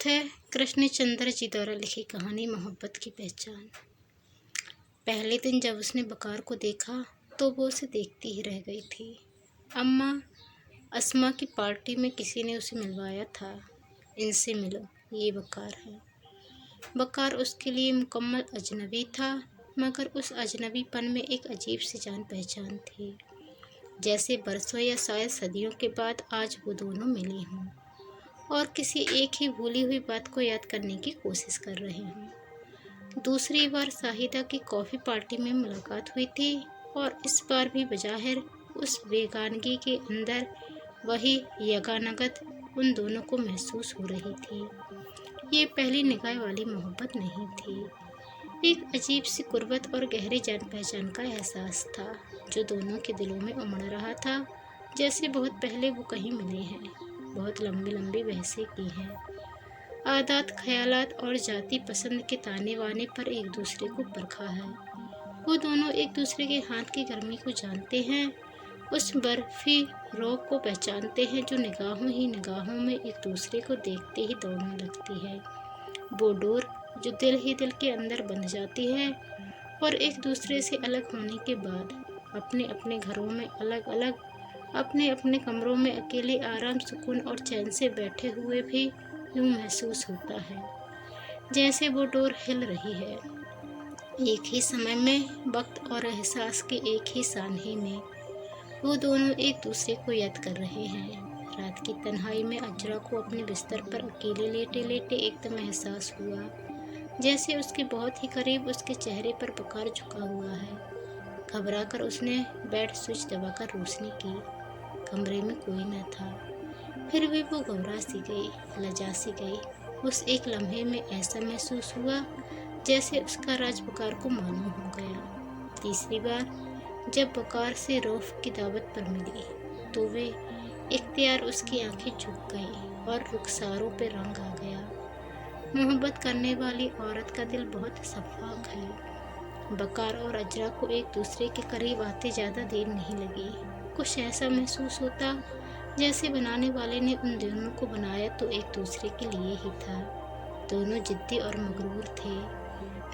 प्रस्तुत है कृष्णचंद्र जी द्वारा लिखी कहानी मोहब्बत की पहचान। पहले दिन जब उसने बकार को देखा तो वो उसे देखती ही रह गई थी। अम्मा अस्मा की पार्टी में किसी ने उसे मिलवाया था। इनसे मिलो, ये बकार है। बकार उसके लिए मुकम्मल अजनबी था, मगर उस अजनबीपन में एक अजीब सी जान पहचान थी, जैसे बरसों या शायद सदियों के बाद आज वो दोनों मिली हों और किसी एक ही भूली हुई बात को याद करने की कोशिश कर रहे हों। दूसरी बार शाहिदा की कॉफ़ी पार्टी में मुलाकात हुई थी और इस बार भी बज़ाहिर उस बेगानगी के अंदर वही यगानगत उन दोनों को महसूस हो रही थी। ये पहली निगाह वाली मोहब्बत नहीं थी, एक अजीब सी कुर्बत और गहरी जान पहचान का एहसास था जो दोनों के दिलों में उमड़ रहा था, जैसे बहुत पहले वो कहीं मिले हैं, बहुत लंबी लंबी बहसें की हैं, आदत ख्यालात और जाति पसंद के ताने वाने पर एक दूसरे को परखा है। वो दोनों एक दूसरे के हाथ की गर्मी को जानते हैं, उस बर्फी रोब को पहचानते हैं जो निगाहों ही निगाहों में एक दूसरे को देखते ही दौड़ने लगती है। वो डोर जो दिल ही दिल के अंदर बंध जाती है और एक दूसरे से अलग होने के बाद अपने अपने घरों में अलग अलग, अपने अपने कमरों में अकेले आराम सुकून और चैन से बैठे हुए भी यूं महसूस होता है जैसे वो डोर हिल रही है। एक ही समय में, वक्त और एहसास के एक ही सानहे में वो दोनों एक दूसरे को याद कर रहे हैं। रात की तन्हाई में अजरा को अपने बिस्तर पर अकेले लेटे लेटे एकदम एहसास हुआ जैसे उसके बहुत ही करीब उसके चेहरे पर बकार झुका हुआ है। घबरा कर उसने बेड स्विच दबाकर रोशनी की। कमरे में कोई न था, फिर भी वो घबरा सी गई, लजा सी गई। उस एक लम्हे में ऐसा महसूस हुआ जैसे उसका राज बकार को मालूम हो गया। तीसरी बार जब बकार से रौफ की दावत पर मिली तो वे इख्तियार उसकी आंखें झुक गई और रुखसारों पे रंग आ गया। मोहब्बत करने वाली औरत का दिल बहुत शफ़ाक है। बकार और अजरा को एक दूसरे के करीब आते ज़्यादा देर नहीं लगी। कुछ ऐसा महसूस होता जैसे बनाने वाले ने उन दोनों को बनाया तो एक दूसरे के लिए ही था। दोनों जिद्दी और मगरूर थे,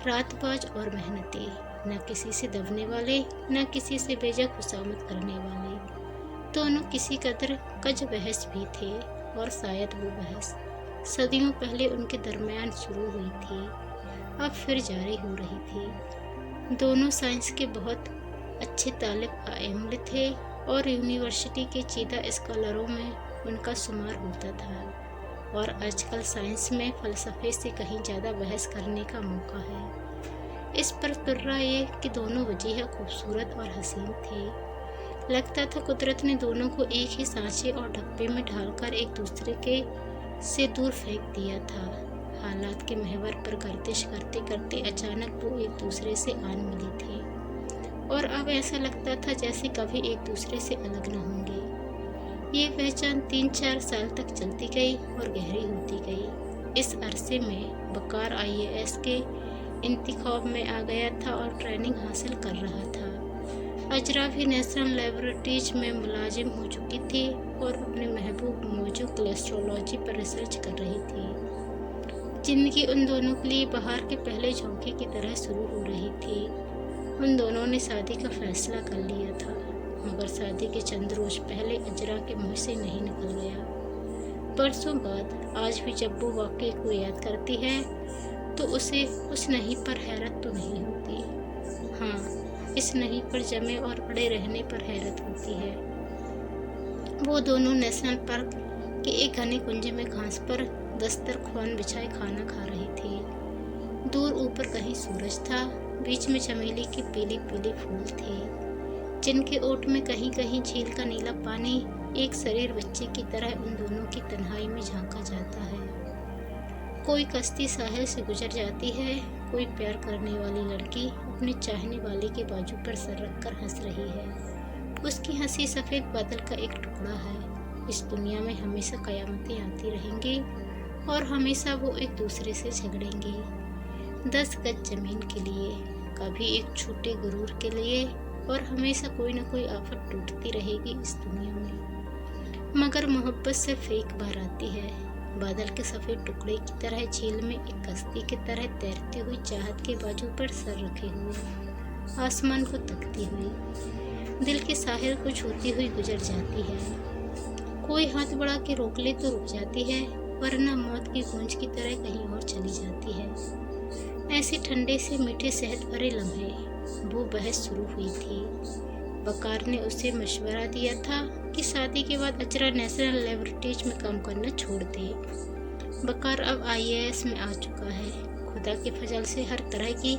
रातबाज और मेहनती, न किसी से दबने वाले न किसी से बेजा खुशामद करने वाले। दोनों किसी कदर कज बहस भी थे और शायद वो बहस सदियों पहले उनके दरमियान शुरू हुई थी, अब फिर जारी हो रही थी। दोनों साइंस के बहुत अच्छे तालिब इल्म थे और यूनिवर्सिटी के चीदा स्कॉलरों में उनका शुमार होता था और आजकल साइंस में फ़लसफ़े से कहीं ज़्यादा बहस करने का मौका है। इस पर तुर्रा ये कि दोनों वजीह खूबसूरत और हसीन थे। लगता था कुदरत ने दोनों को एक ही सांचे और डब्बे में ढालकर एक दूसरे के से दूर फेंक दिया था। हालात के महवर पर गर्दिश करते करते अचानक वो एक दूसरे से आन मिली थी और अब ऐसा लगता था जैसे कभी एक दूसरे से अलग न होंगे। ये पहचान 3-4 साल तक चलती गई और गहरी होती गई। इस अरसे में बकार IAS के इंतखाब में आ गया था और ट्रेनिंग हासिल कर रहा था। अजरा भी नेशनल लेबोरेटरीज में मुलाजिम हो चुकी थी और अपने महबूब मौजू कोलेस्ट्रोलॉजी पर रिसर्च कर रही थी। जिंदगी उन दोनों के लिए बहार के पहले झोंके की तरह शुरू हो रही थी। उन दोनों ने शादी का फैसला कर लिया था, मगर शादी के चंद रोज पहले अजरा के मुंह से नहीं निकल गया। बरसों बाद आज भी जब वो वाक़े को याद करती है तो उसे उस नहीं पर हैरत तो नहीं होती, हाँ, इस नहीं पर जमे और पड़े रहने पर हैरत होती है। वो दोनों नेशनल पार्क के एक घने कुंज में घास पर दस्तरख्वान बिछाए खाना खा रही थी। दूर ऊपर कहीं सूरज था, बीच में चमेली की पीली पीली फूल थे, जिनके ओट में कहीं कहीं झील का नीला पानी एक शरीर बच्चे की तरह उन दोनों की तन्हाई में झांका जाता है। कोई कश्ती साहिल से गुजर जाती है, कोई प्यार करने वाली लड़की अपने चाहने वाले के बाजू पर सर रखकर हंस रही है। उसकी हंसी सफ़ेद बादल का एक टुकड़ा है। इस दुनिया में हमेशा कयामतें आती रहेंगी और हमेशा वो एक दूसरे से झगड़ेंगे 10 गज जमीन के लिए, कभी एक छोटे गुरूर के लिए, और हमेशा कोई न कोई आफत टूटती रहेगी इस दुनिया में। मगर मोहब्बत सिर्फ एक बार आती है, बादल के सफ़ेद टुकड़े की तरह झील में एक कश्ती की तरह तैरती हुई चाहत के बाजू पर सर रखे हुए आसमान को तकती हुई दिल के साहिल को छूती हुई गुजर जाती है। कोई हाथ बढ़ा के रोक ले तो रुक जाती है, वरना मौत की गूंज की तरह कहीं और चली जाती है। ऐसे ठंडे से मीठे सेहत भरे लम्हे वो बहस शुरू हुई थी। बकार ने उसे मशवरा दिया था कि शादी के बाद अचरा नेशनल लेबोरेटरीज में काम करना छोड़ दे। बकार अब IAS में आ चुका है। खुदा के फजल से हर तरह की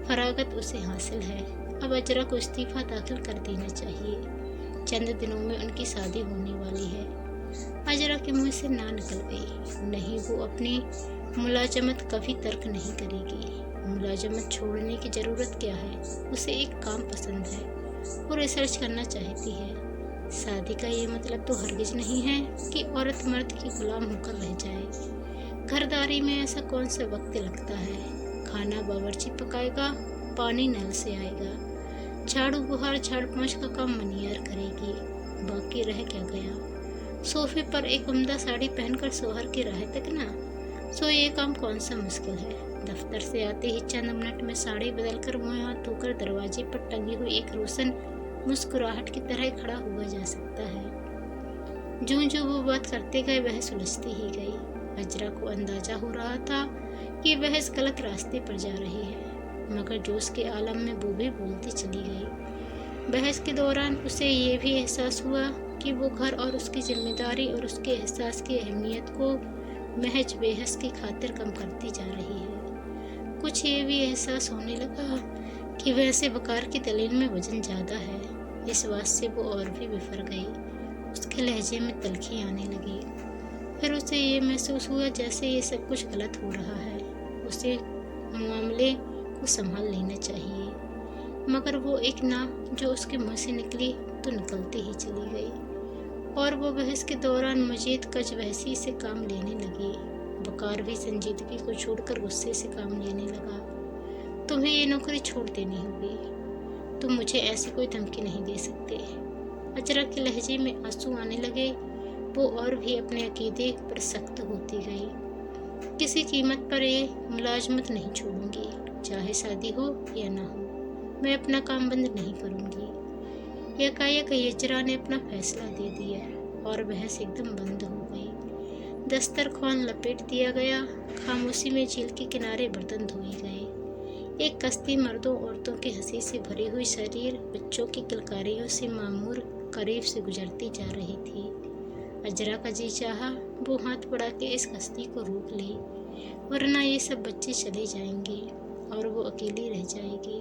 फरागत उसे हासिल है। अब अजरा को इस्तीफा दाखिल कर देना चाहिए। चंद दिनों में उनकी शादी होने वाली है। अजरा के मुंह से ना निकल गई, नहीं वो अपनी मुलाजमत कभी तर्क नहीं करेगी। मुलाजमत छोड़ने की ज़रूरत क्या है, उसे एक काम पसंद है, वो रिसर्च करना चाहती है। शादी का ये मतलब तो हरगिज नहीं है कि औरत मर्द की गुलाम होकर रह जाए। घरदारी में ऐसा कौन सा वक्त लगता है। खाना बावर्ची पकाएगा, पानी नल से आएगा, झाड़ू बुहार झाड़ पोंछ का काम मनियार करेगी। बाकी रह क्या गया, सोफे पर एक उम्दा साड़ी पहनकर सोहर की राह तक ना। सो ये काम कौन सा मुश्किल है। दफ्तर से आते ही चंद मिनट में साड़ी बदलकर मुँह हाथ धोकर दरवाजे पर टंगी हुई एक रोशन मुस्कुराहट की तरह खड़ा हुआ जा सकता है। जो वो बात करते गए वह सुलझती ही गई। अजरा को अंदाजा हो रहा था कि वह इस गलत रास्ते पर जा रही है, मगर जोश के आलम में वो भी बोलती चली गई। बहस के दौरान उसे ये भी एहसास हुआ कि वो घर और उसकी जिम्मेदारी और उसके एहसास की अहमियत को महज बेहस की खातिर कम करती जा रही है। कुछ ये भी एहसास होने लगा कि वैसे बकार की दलील में वजन ज़्यादा है। इस बात से वो और भी बिफर गई। उसके लहजे में तलखी आने लगी। फिर उसे ये महसूस हुआ जैसे ये सब कुछ गलत हो रहा है। उसे मामले को संभाल लेना चाहिए, मगर वो एक नाम जो उसके मुंह से निकली तो निकलती ही चली गई और वो बहस के दौरान मजीद कजबहसी से काम लेने लगी। बकार भी संजीदगी को छोड़कर गुस्से से काम लेने लगा। तुम्हें ये नौकरी छोड़ देनी होगी, तुम मुझे ऐसी कोई धमकी नहीं दे सकते। अजरा के लहजे में आंसू आने लगे। वो और भी अपने अकीदे पर सख्त होती गई। किसी कीमत पर ये मुलाजमत नहीं छोड़ूंगी, चाहे शादी हो या ना हो, मैं अपना काम बंद नहीं करूंगी। एकाएक अजरा ने अपना फैसला दे दिया और बहस एकदम बंद हो गई। दस्तरखान लपेट दिया गया। खामोशी में झील के किनारे बर्तन धोए गए। एक कश्ती मर्दों औरतों की हंसी से भरी हुई शरीर बच्चों की किलकारियों से मामूर करीब से गुजरती जा रही थी। अजरा का जी चाहा वो हाथ बढ़ा के इस कश्ती को रोक ले, वरना ये सब बच्चे चले जाएंगे और वो अकेली रह जाएगी।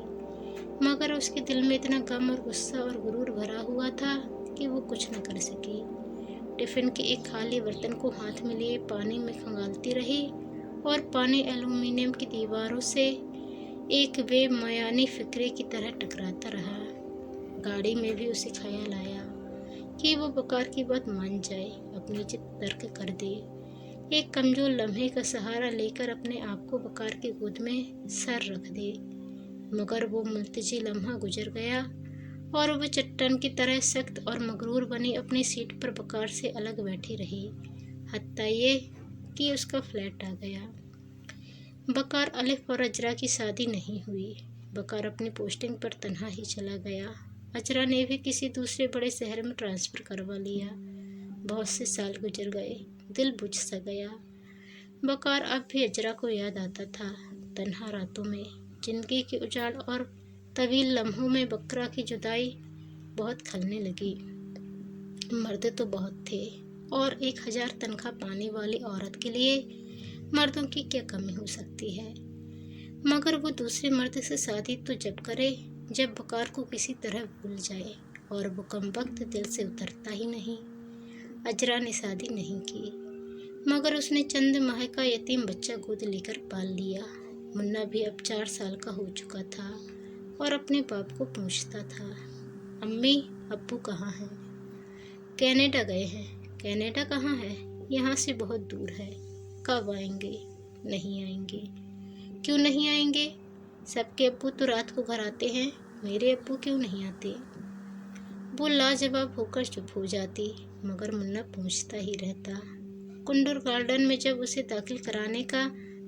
मगर उसके दिल में इतना गम और गुस्सा और गुरूर भरा हुआ था कि वो कुछ न कर सकी। टिफिन के एक खाली बर्तन को हाथ में लिए पानी में खंगालती रही और पानी एल्यूमिनियम की दीवारों से एक बेमायानी फिक्रे की तरह टकराता रहा। गाड़ी में भी उसे ख्याल आया कि वो बकार की बात मान जाए, अपनी जिद तर्क कर दे। एक कमजोर लम्हे का सहारा लेकर अपने आप को बकार की गोद में सर रख दे। मगर वो मुल्तजी लम्हा गुजर गया और वो चट्टान की तरह सख्त और मगरूर बनी अपनी सीट पर बकार से अलग बैठी रही, हत्ता ये कि उसका फ्लैट आ गया। बकार अलिफ और अजरा की शादी नहीं हुई। बकार अपनी पोस्टिंग पर तन्हा ही चला गया। अजरा ने भी किसी दूसरे बड़े शहर में ट्रांसफ़र करवा लिया। बहुत से साल गुजर गए, दिल बुझ सा गया। बकार अब भी अजरा को याद आता था। तन्हा रातों में, जिंदगी के उजाड़ और तवील लम्हों में बकरा की जुदाई बहुत खलने लगी। मर्द तो बहुत थे और 1000 तनख्वाह पाने वाली औरत के लिए मर्दों की क्या कमी हो सकती है। मगर वो दूसरे मर्द से शादी तो जब करे जब बकार को किसी तरह भूल जाए, और वो कमबख्त दिल से उतरता ही नहीं। अजरा ने शादी नहीं की, मगर उसने चंद माह का यतीम बच्चा गोद लेकर पाल लिया। मुन्ना भी अब 4 साल का हो चुका था और अपने बाप को पूछता था, अम्मी अब्बू कहाँ हैं? कनाडा गए हैं। कनाडा कहाँ है? यहाँ से बहुत दूर है। कब आएंगे? नहीं आएंगे। क्यों नहीं आएंगे? सबके अब्बू तो रात को घर आते हैं, मेरे अब्बू क्यों नहीं आते? वो लाजवाब होकर चुप हो जाती, मगर मुन्ना पूछता ही रहता, कुंडूर गार्डन में जब उसे दाखिल कराने का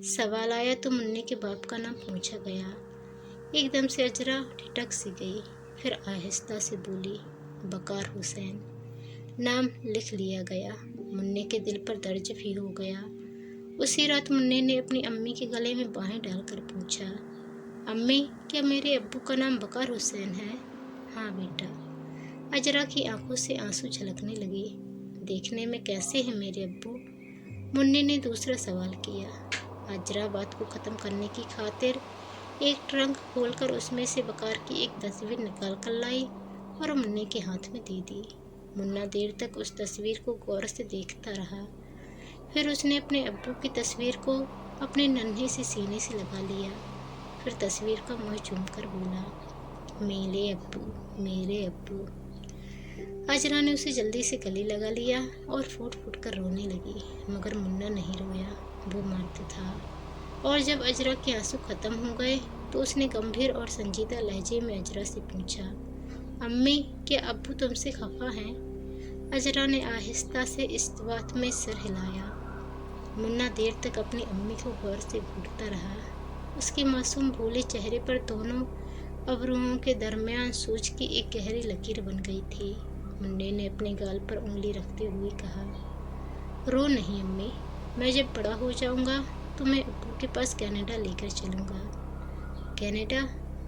सवाल आया तो मुन्ने के बाप का नाम पूछा गया। एकदम से अजरा ठिठक सी गई, फिर आहिस्ता से बोली, बकार हुसैन। नाम लिख लिया गया। मुन्ने के दिल पर दर्ज भी हो गया। उसी रात मुन्ने ने अपनी अम्मी के गले में बाहें डालकर पूछा, अम्मी, क्या मेरे अब्बू का नाम बकार हुसैन है? हाँ बेटा। अजरा की आंखों से आंसू झलकने लगे। देखने में कैसे है मेरे अब्बू? मुन्ने ने दूसरा सवाल किया। अजरा बात को ख़त्म करने की खातिर एक ट्रंक खोलकर उसमें से बकार की एक तस्वीर निकाल कर लाई और मुन्ने के हाथ में दे दी। मुन्ना देर तक उस तस्वीर को गौर से देखता रहा। फिर उसने अपने अब्बू की तस्वीर को अपने नन्हे से सीने से लगा लिया। फिर तस्वीर का मुंह चूमकर बोला, मेरे अब्बू, मेरे अब्बू। अजरा ने उसे जल्दी से गले लगा लिया और फूट फूट कर रोने लगी, मगर मुन्ना नहीं रोया, वो मर्द था। और जब अजरा के आंसू खत्म हो गए तो उसने गंभीर और संजीदा लहजे में अजरा से पूछा, अम्मी, क्या अब्बू तुमसे खफा हैं? अजरा ने आहिस्ता से इस बात में सिर हिलाया। मुन्ना देर तक अपनी अम्मी को गौर से घूरता रहा। उसके मासूम भोले चेहरे पर दोनों अबरुओं के दरमियान सूझ की एक गहरी लकीर बन गई थी। मुन्ने ने अपने गाल पर उंगली रखते हुए कहा, रो नहीं अम्मी, मैं जब बड़ा हो जाऊंगा तो मैं अब्बू के पास कनाडा लेकर चलूंगा। कनाडा?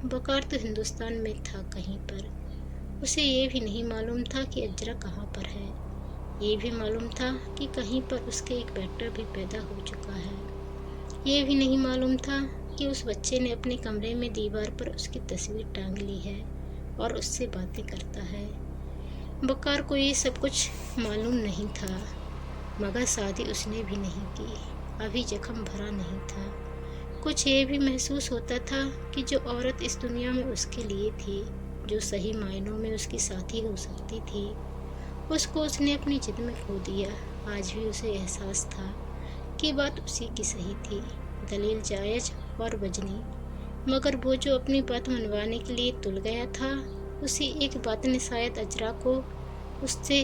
बकार तो हिंदुस्तान में था कहीं पर। उसे ये भी नहीं मालूम था कि अजरा कहाँ पर है। ये भी मालूम था कि कहीं पर उसके एक बेटा भी पैदा हो चुका है। ये भी नहीं मालूम था कि उस बच्चे ने अपने कमरे में दीवार पर उसकी तस्वीर टांग ली है और उससे बातें करता है। बकार को ये सब कुछ मालूम नहीं था, मगर शादी उसने भी नहीं की। अभी जख्म भरा नहीं था। कुछ ये भी महसूस होता था कि जो औरत इस दुनिया में उसके लिए थी, जो सही मायनों में उसकी साथी हो सकती थी, उसको उसने अपनी जिद में खो दिया। आज भी उसे एहसास था कि बात उसी की सही थी, दलील जायज और वजनी, मगर वो जो अपनी बात मनवाने के लिए तुल गया था, उसी एक बात ने शायद अजरा को उससे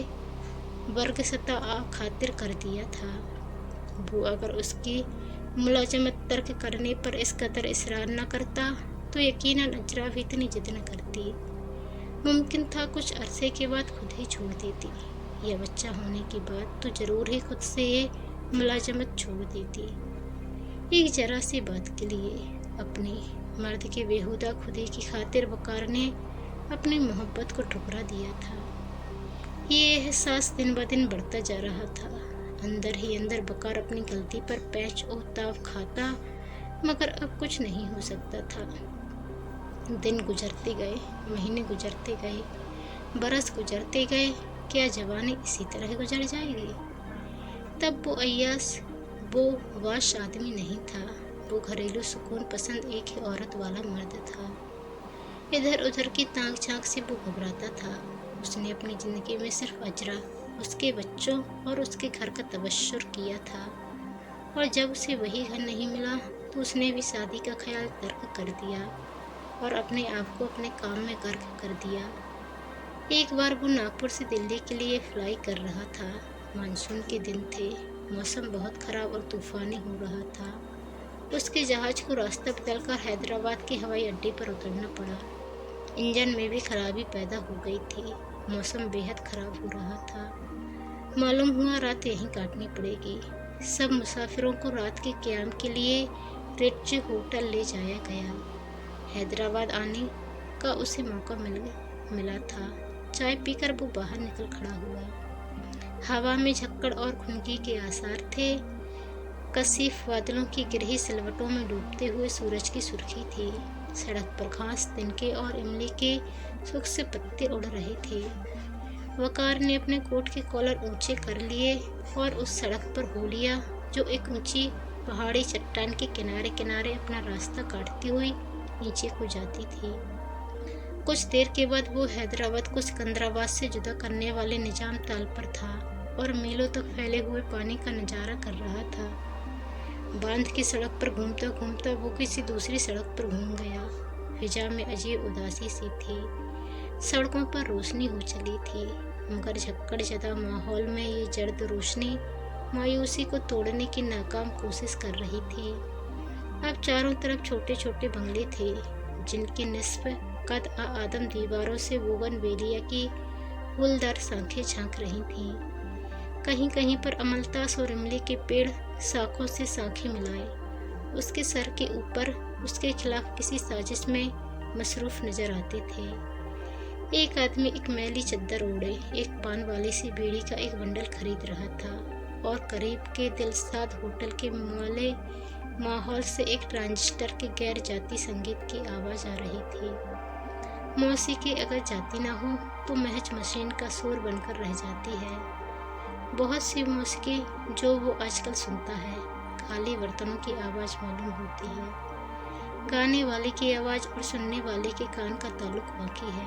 बरगसता खातिर कर दिया था। वो अगर उसकी मुलाजमत तर्क करने पर इस कदर इसरार न करता तो यकीनन अजरा भी इतनी जिद न करती। मुमकिन था कुछ अरसे के बाद खुद ही छोड़ देती, या बच्चा होने के बाद तो जरूर ही खुद से ये मुलाजमत छोड़ देती। एक जरा सी बात के लिए अपने मर्द के बेहुदा खुदी की खातिर बकार ने अपनी मोहब्बत को ठुकरा दिया था। ये एहसास दिन ब दिन बढ़ता जा रहा था। अंदर ही अंदर बकार अपनी गलती पर पैंच और ताव खाता, मगर अब कुछ नहीं हो सकता था। दिन गुजरते गए, महीने गुजरते गए, बरस गुजरते गए। क्या जवानी इसी तरह गुजर जाएगी? तब वो अय्यास, वो वाश आदमी नहीं था। वो घरेलू सुकून पसंद एक ही औरत वाला मर्द था। इधर उधर की ताक झांक से वो घबराता था। उसने अपनी जिंदगी में सिर्फ अजरा, उसके बच्चों और उसके घर का तबश्शुर किया था, और जब उसे वही घर नहीं मिला तो उसने भी शादी का ख्याल तर्क कर दिया और अपने आप को अपने काम में गर्क कर दिया। एक बार वो नागपुर से दिल्ली के लिए फ्लाई कर रहा था। मानसून के दिन थे, मौसम बहुत खराब और तूफानी हो रहा था। उसके जहाज को रास्ता बदलकर हैदराबाद के हवाई अड्डे पर उतरना पड़ा। इंजन में भी खराबी पैदा हो गई थी। मौसम बेहद खराब हो रहा था। मालूम हुआ रात यहीं काटनी पड़ेगी। सब मुसाफिरों को रात के क़याम के लिए रिच होटल ले जाया गया। हैदराबाद आने का उसे मौका मिला था। चाय पीकर वो बाहर निकल खड़ा हुआ। हवा में झक्कड़ और खुनकी के आसार थे। कसीफ बादलों की गिरही सिलवटों में डूबते हुए सूरज की सुर्खी थी। सड़क पर घास, तिनके और इमली के सुख से पत्ते उड़ रहे थे। वकार ने अपने कोट के कॉलर ऊंचे कर लिए और उस सड़क पर हो लिया जो एक ऊंची पहाड़ी चट्टान के किनारे किनारे अपना रास्ता काटती हुई नीचे को जाती थी। कुछ देर के बाद वो हैदराबाद को सिकंदराबाद से जुदा करने वाले निजाम ताल पर था और मीलों तक फैले हुए पानी का नजारा कर रहा था। बांध की सड़क पर घूमता घूमता वो किसी दूसरी सड़क पर घूम गया। फिजा में अजीब उदासी सी थी। सड़कों पर रोशनी हो चली थी, मगर झक्कड़ जदा माहौल में ये जर्द रोशनी मायूसी को तोड़ने की नाकाम कोशिश कर रही थी। अब चारों तरफ छोटे छोटे बंगले थे, जिनकी निस्फ कद आदम दीवारों से बोगनवेलिया की फूलदार शाखें झांक रही थीं। कहीं कहीं पर अमलतास और इमली के पेड़ शाखों से शाखें मिलाए उसके सर के ऊपर उसके खिलाफ किसी साजिश में मसरूफ नजर आते थे। एक आदमी एक मैली चद्दर ओढ़े एक पान वाली सी बीड़ी का एक बंडल खरीद रहा था और करीब के दिलसाद होटल के मौले माहौल से एक ट्रांजिस्टर के गैर जाती संगीत की आवाज आ रही थी। मौसीकी अगर जाती ना हो तो महज मशीन का शोर बनकर रह जाती है। बहुत सी मौसीकी जो वो आजकल सुनता है खाली बर्तनों की आवाज मालूम होती है। गाने वाले की आवाज और सुनने वाले के कान का ताल्लुक बाकी है,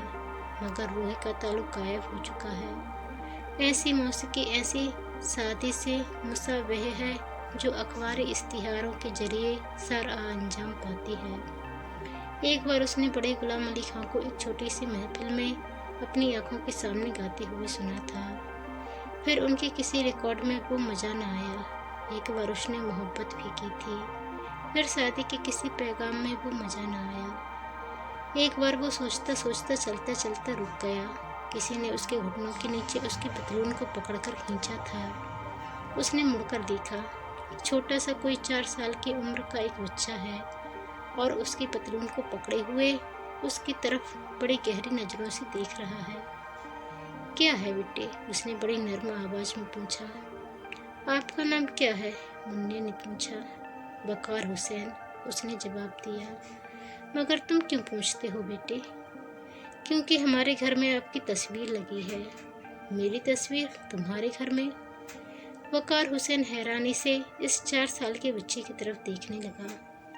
मगर रूह का ताल्लुक गायब हो चुका है। ऐसी मौसीकी ऐसी सादी से मुसाबह है जो अखबारी इश्तिहारों के जरिए सर अंजाम पाती है। एक बार उसने बड़े गुलाम अली खां को एक छोटी सी महफिल में अपनी आंखों के सामने गाते हुए सुना था। फिर उनके किसी रिकॉर्ड में वो मज़ा न आया। एक बार उसने मोहब्बत भी की थी, फिर शादी के किसी पैगाम में वो मज़ा न आया। एक बार वो सोचता सोचता चलता चलता रुक गया। किसी ने उसके घुटनों के नीचे उसकी पतलून को पकड़कर खींचा था। उसने मुड़कर देखा, छोटा सा कोई 4 साल की उम्र का एक बच्चा है और उसकी पतलून को पकड़े हुए उसकी तरफ बड़ी गहरी नज़रों से देख रहा है। क्या है बेटे? उसने बड़ी नर्म आवाज़ में पूछा। आपका नाम क्या है? मुन्ने ने पूछा। वकार हुसैन, उसने जवाब दिया। मगर तुम क्यों पूछते हो बेटे? क्योंकि हमारे घर में आपकी तस्वीर लगी है। मेरी तस्वीर तुम्हारे घर में? वकार हुसैन हैरानी से इस 4 साल के बच्चे की तरफ देखने लगा।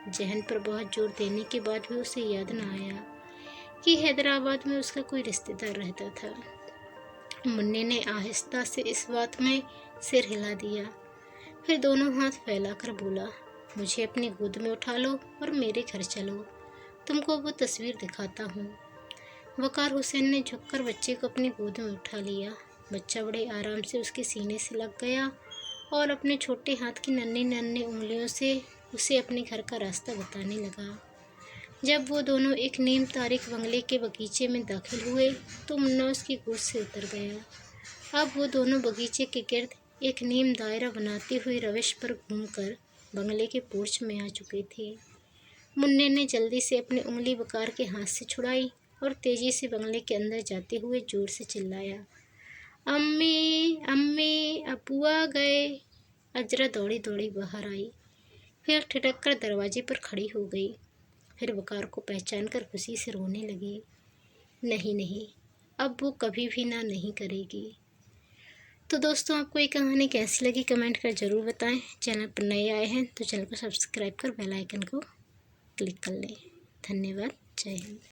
जहन पर बहुत जोर देने के बाद भी उसे याद न आया कि हैदराबाद में उसका कोई रिश्तेदार रहता था। मुन्ने ने आहिस्ता से इस बात में सिर हिला दिया, फिर दोनों हाथ फैलाकर बोला, मुझे अपनी गोद में उठा लो और मेरे घर चलो, तुमको वो तस्वीर दिखाता हूँ। वकार हुसैन ने झुककर बच्चे को अपनी गोद में उठा लिया। बच्चा बड़े आराम से उसके सीने से लग गया और अपने छोटे हाथ की नन्ही नन्ही उंगलियों से उसे अपने घर का रास्ता बताने लगा। जब वो दोनों एक नीम तारीख बंगले के बगीचे में दाखिल हुए तो मुन्ना उसकी गोद से उतर गया। अब वो दोनों बगीचे के गिर्द एक नीम दायरा बनाती हुई रविश पर घूमकर बंगले के पोर्च में आ चुके थे। मुन्ने ने जल्दी से अपनी उंगली वकार के हाथ से छुड़ाई और तेजी से बंगले के अंदर जाते हुए जोर से चिल्लाया, अम्मी अम्मी, अब्बू आ गए। अजरा दौड़ी दौड़ी बाहर आई, फिर ठिठक कर दरवाजे पर खड़ी हो गई। फिर वकार को पहचान कर खुशी से रोने लगी। नहीं नहीं, अब वो कभी भी ना नहीं करेगी। तो दोस्तों, आपको ये कहानी कैसी लगी कमेंट कर ज़रूर बताएं। चैनल पर नए आए हैं तो चैनल को सब्सक्राइब कर बेल आइकन को क्लिक कर लें। धन्यवाद। जय हिंद।